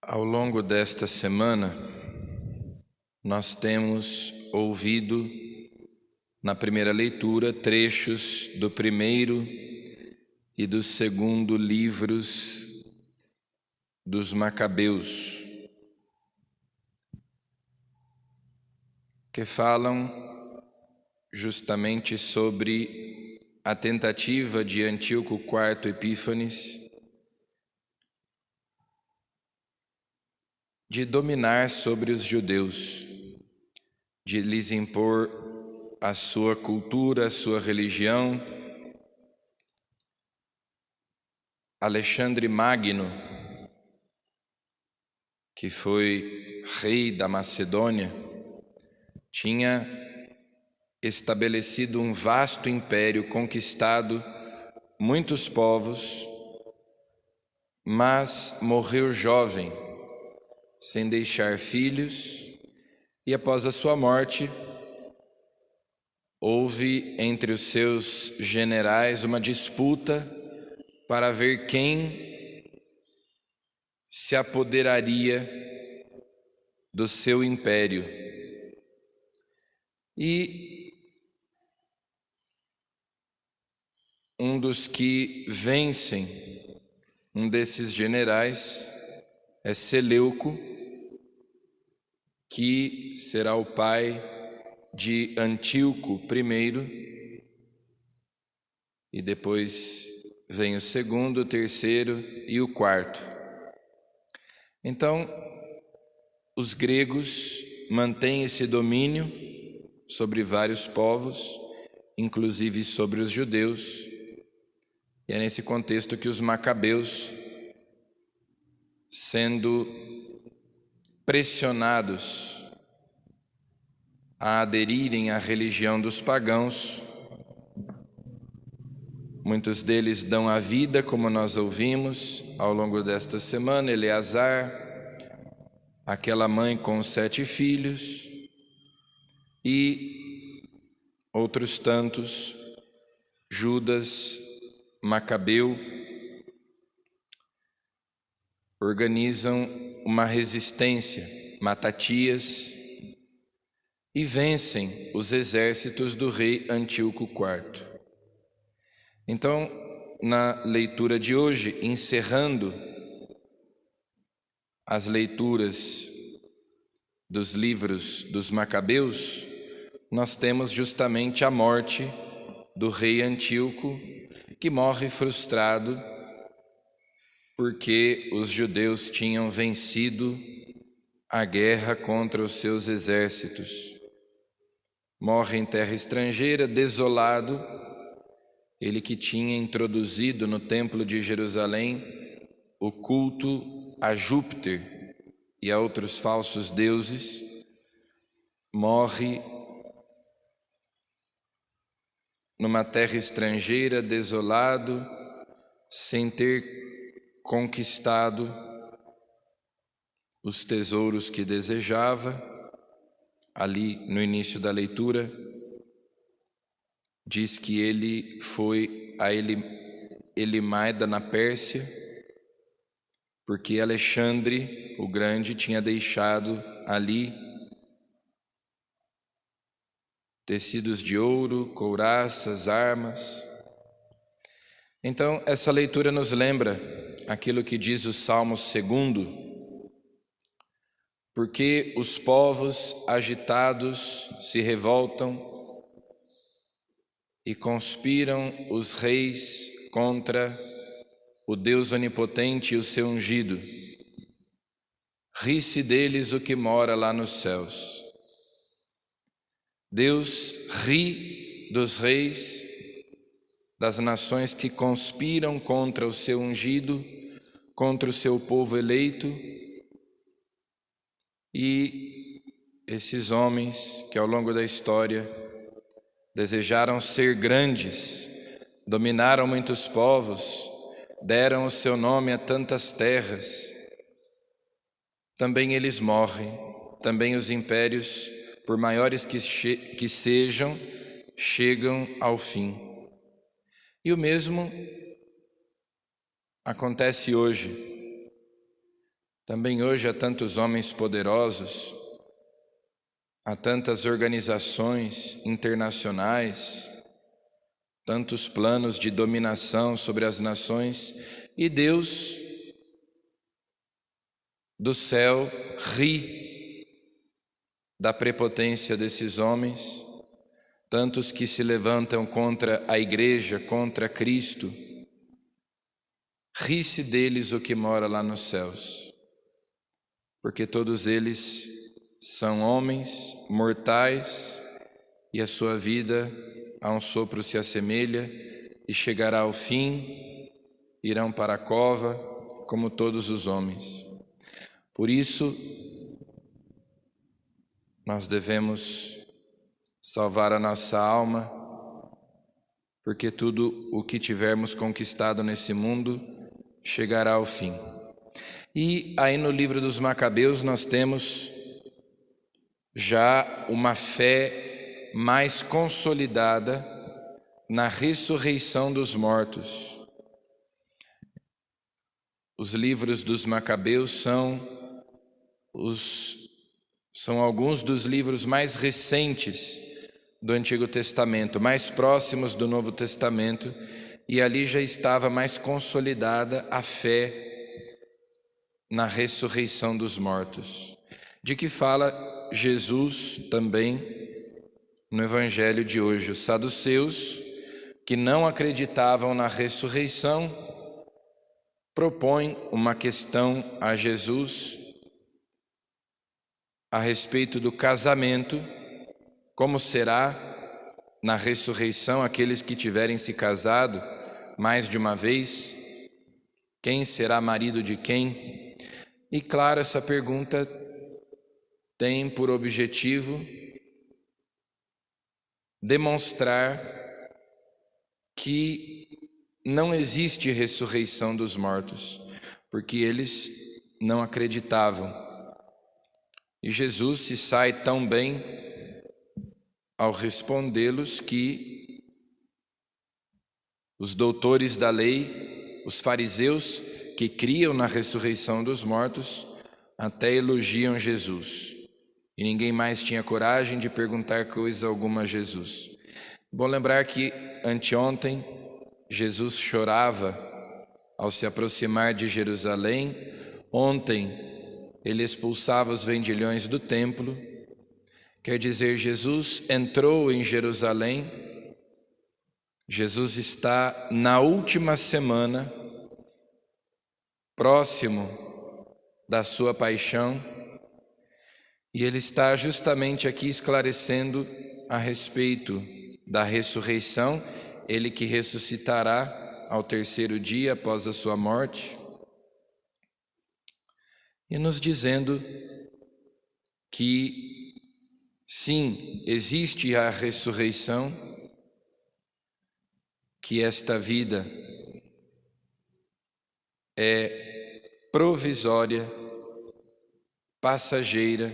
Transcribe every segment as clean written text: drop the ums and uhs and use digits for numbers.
Ao longo desta semana, nós temos ouvido, na primeira leitura, trechos do primeiro e do segundo livros dos Macabeus, que falam justamente sobre a tentativa de Antíoco IV Epífanes de dominar sobre os judeus, de lhes impor a sua cultura, a sua religião. Alexandre Magno, que foi rei da Macedônia, tinha estabelecido um vasto império, conquistado muitos povos, mas morreu jovem, sem deixar filhos, e após a sua morte, houve entre os seus generais uma disputa para ver quem se apoderaria do seu império. E um dos que vencem, um desses generais, é Seleuco, que será o pai de Antíoco I, e depois vem o segundo, o terceiro e o quarto. Então, os gregos mantêm esse domínio sobre vários povos, inclusive sobre os judeus, e é nesse contexto que os Macabeus, sendo pressionados a aderirem à religião dos pagãos, muitos deles dão a vida, como nós ouvimos ao longo desta semana, Eleazar, aquela mãe com 7 filhos, e outros tantos, Judas Macabeu, organizam uma resistência, Matatias, e vencem os exércitos do rei Antíoco IV. Então, na leitura de hoje, encerrando as leituras dos livros dos Macabeus, nós temos justamente a morte do rei Antíoco, que morre frustrado porque os judeus tinham vencido a guerra contra os seus exércitos. Morre em terra estrangeira, desolado, ele que tinha introduzido no templo de Jerusalém o culto a Júpiter e a outros falsos deuses, morre numa terra estrangeira, desolado, sem ter conquistado os tesouros que desejava. Ali no início da leitura diz que ele foi a Elimaida na Pérsia, porque Alexandre o Grande tinha deixado ali tecidos de ouro, couraças, armas. Então, essa leitura nos lembra aquilo que diz o Salmo 2: porque os povos agitados se revoltam e conspiram os reis contra o Deus onipotente e o seu ungido. Ri-se deles o que mora lá nos céus. Deus ri dos reis, das nações que conspiram contra o seu ungido, contra o seu povo eleito, e esses homens que ao longo da história desejaram ser grandes, dominaram muitos povos, deram o seu nome a tantas terras, também eles morrem, também os impérios, por maiores que sejam, chegam ao fim. E o mesmo acontece hoje. Também hoje há tantos homens poderosos, há tantas organizações internacionais, tantos planos de dominação sobre as nações, e Deus do céu ri da prepotência desses homens, tantos que se levantam contra a igreja, contra Cristo. Ri-se deles o que mora lá nos céus, porque todos eles são homens mortais e a sua vida a um sopro se assemelha e chegará ao fim, irão para a cova como todos os homens. Por isso, nós devemos salvar a nossa alma, porque tudo o que tivermos conquistado nesse mundo chegará ao fim. E aí no livro dos Macabeus nós temos já uma fé mais consolidada na ressurreição dos mortos. Os livros dos Macabeus são alguns dos livros mais recentes do Antigo Testamento, mais próximos do Novo Testamento, e ali já estava mais consolidada a fé na ressurreição dos mortos, de que fala Jesus também no Evangelho de hoje. Os saduceus, que não acreditavam na ressurreição, propõem uma questão a Jesus a respeito do casamento. Como será na ressurreição aqueles que tiverem se casado mais de uma vez? Quem será marido de quem? E claro, essa pergunta tem por objetivo demonstrar que não existe ressurreição dos mortos, porque eles não acreditavam. E Jesus se sai tão bem ao respondê-los que os doutores da lei, os fariseus que criam na ressurreição dos mortos, até elogiam Jesus. E ninguém mais tinha coragem de perguntar coisa alguma a Jesus. Bom lembrar que anteontem Jesus chorava ao se aproximar de Jerusalém. Ontem ele expulsava os vendilhões do templo. Quer dizer, Jesus entrou em Jerusalém. Jesus está na última semana, próximo da sua paixão, e ele está justamente aqui esclarecendo a respeito da ressurreição, ele que ressuscitará ao terceiro dia após a sua morte, e nos dizendo que sim, existe a ressurreição, que esta vida é provisória, passageira.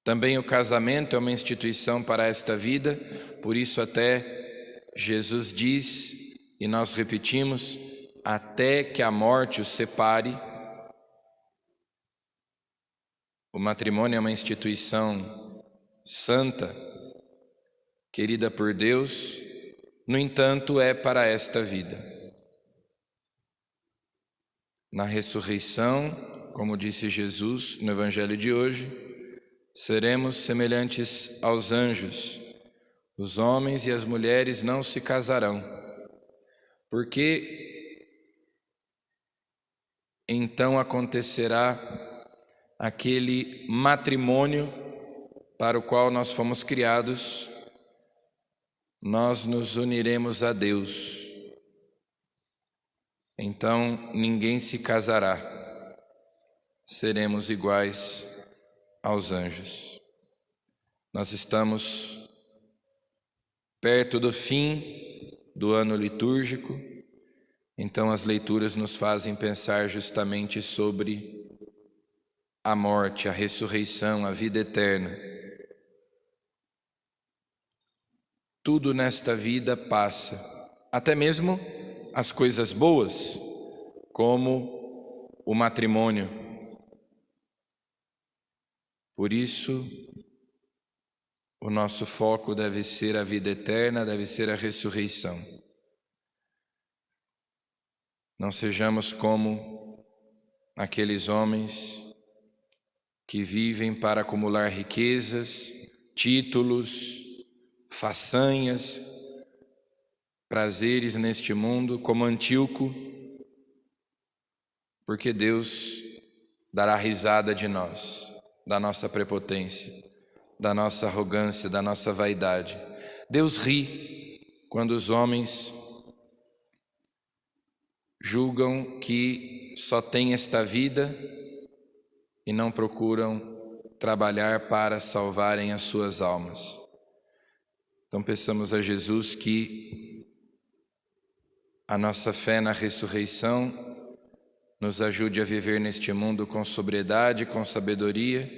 Também o casamento é uma instituição para esta vida, por isso até Jesus diz, e nós repetimos, até que a morte os separe. O matrimônio é uma instituição santa, querida por Deus, no entanto, é para esta vida. Na ressurreição, como disse Jesus no Evangelho de hoje, seremos semelhantes aos anjos. Os homens e as mulheres não se casarão, porque então acontecerá aquele matrimônio para o qual nós fomos criados. Nós nos uniremos a Deus. Então ninguém se casará. Seremos iguais aos anjos. Nós estamos perto do fim do ano litúrgico, então as leituras nos fazem pensar justamente sobre a morte, a ressurreição, a vida eterna. Tudo nesta vida passa, até mesmo as coisas boas, como o matrimônio. Por isso, o nosso foco deve ser a vida eterna, deve ser a ressurreição. Não sejamos como aqueles homens que vivem para acumular riquezas, títulos, façanhas, prazeres neste mundo, como Antíoco, porque Deus dará risada de nós, da nossa prepotência, da nossa arrogância, da nossa vaidade. Deus ri quando os homens julgam que só têm esta vida e não procuram trabalhar para salvarem as suas almas. Então peçamos a Jesus que a nossa fé na ressurreição nos ajude a viver neste mundo com sobriedade, com sabedoria,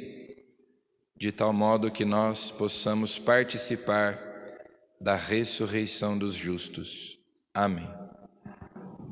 de tal modo que nós possamos participar da ressurreição dos justos. Amém.